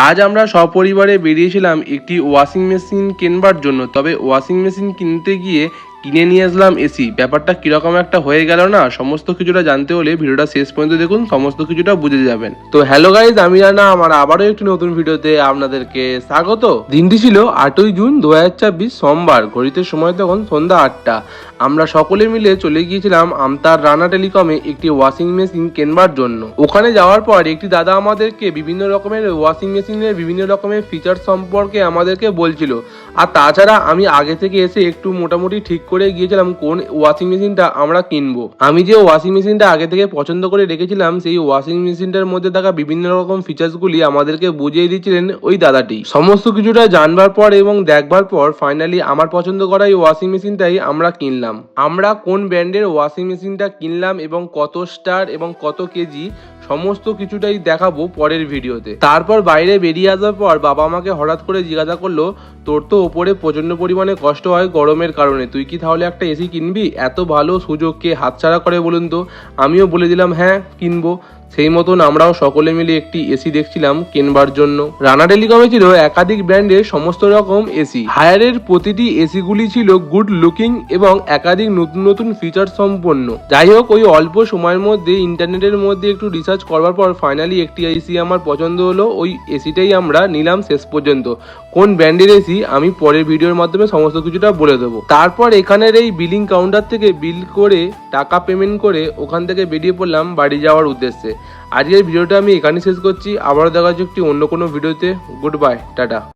আজ আমরা সপরিবারে বেরিয়েছিলাম একটি ওয়াশিং মেশিন কেনবার জন্য। তবে ওয়াশিং মেশিন কিনতে গিয়ে কিনে নিয়ে আসলাম এসি। ব্যাপারটা কিরকম একটা হয়ে গেল না, সমস্ত কিছুটা জানতে হলে ভিডিওটা শেষ পর্যন্ত দেখুন, সমস্ত কিছুটা বুঝে যাবেন। তো হ্যালো গাইজ, আমি রানা, আমার আবারও একটি নতুন ভিডিওতে আপনাদেরকে স্বাগত। দিনটি ছিল 8ই জুন 2024 সোমবার। ঘড়িতে সময় তখন সন্ধ্যা 8টা। আমরা সকলে মিলে চলে গিয়েছিলাম আমতার রানা টেলিকমে একটি ওয়াশিং মেশিন কেনবার জন্য। ওখানে যাওয়ার পর একটি দাদা আমাদেরকে বিভিন্ন রকমের ওয়াশিং মেশিনের বিভিন্ন রকমের ফিচার সম্পর্কে আমাদেরকে বলছিল। আর তাছাড়া আমি আগে থেকে এসে একটু মোটামুটি ঠিক করে গিয়েছিলাম কোন ওয়াশিং মেশিনটা আমরা কিনবো। আমি যে ওয়াশিং মেশিনটা আগে থেকে পছন্দ করে রেখেছিলাম, সেই ওয়াশিং মেশিনটার মধ্যে থাকা বিভিন্ন রকম ফিচার্সগুলি আমাদেরকে বুঝিয়ে দিচ্ছিলেন ওই দাদাটি। সমস্ত কিছুটা জানবার পর এবং দেখবার পর ফাইনালি আমার পছন্দ করা এই ওয়াশিং মেশিনটাই আমরা কিনলাম। আমরা কোন ব্র্যান্ডের ওয়াশিং মেশিনটা কিনলাম এবং কত স্টার এবং কত কেজি সমস্ত কিছুটাই দেখাবো পরের ভিডিওতে। তারপর বাইরে বেরিয়ে আসার পর বাবা আমাকে হঠাৎ করে জিজ্ঞাসা করলো, তোর তো ওপরে প্রচন্ড পরিমাণে কষ্ট হয় গরমের কারণে, তুই কি তাহলে একটা এসি কিনবি? এত ভালো সুযোগ কে হাতছাড়া করে বলুন তো? আমিও বলে দিলাম হ্যাঁ কিনবো। সেই মতন আমরাও সকলে মিলে একটি এসি দেখছিলাম কেনবার জন্য। রানা টেলিকমে ছিল একাধিক ব্র্যান্ডের সমস্ত রকম এসি। হায়ারের প্রতিটি এসিগুলি ছিল গুড লুকিং এবং একাধিক নতুন নতুন ফিচার সম্পন্ন। যাই হোক, ওই অল্প সময়ের মধ্যে ইন্টারনেটের মধ্যে একটু রিসার্চ করবার পর ফাইনালি একটি এসি আমার পছন্দ হলো। ওই এসিটাই আমরা নিলাম শেষ পর্যন্ত। কোন ব্র্যান্ডের এসি আমি পরের ভিডিওর মাধ্যমে সমস্ত কিছুটা বলে দেবো। তারপর এখানের এই বিলিং কাউন্টার থেকে বিল করে টাকা পেমেন্ট করে ওখান থেকে বেরিয়ে পড়লাম বাড়ি যাওয়ার উদ্দেশ্যে। আজকের ভিডিওটা আমি এখানেই শেষ করছি। আবারও দেখা হচ্ছে একটি অন্য কোনো ভিডিওতে। Good bye, tata.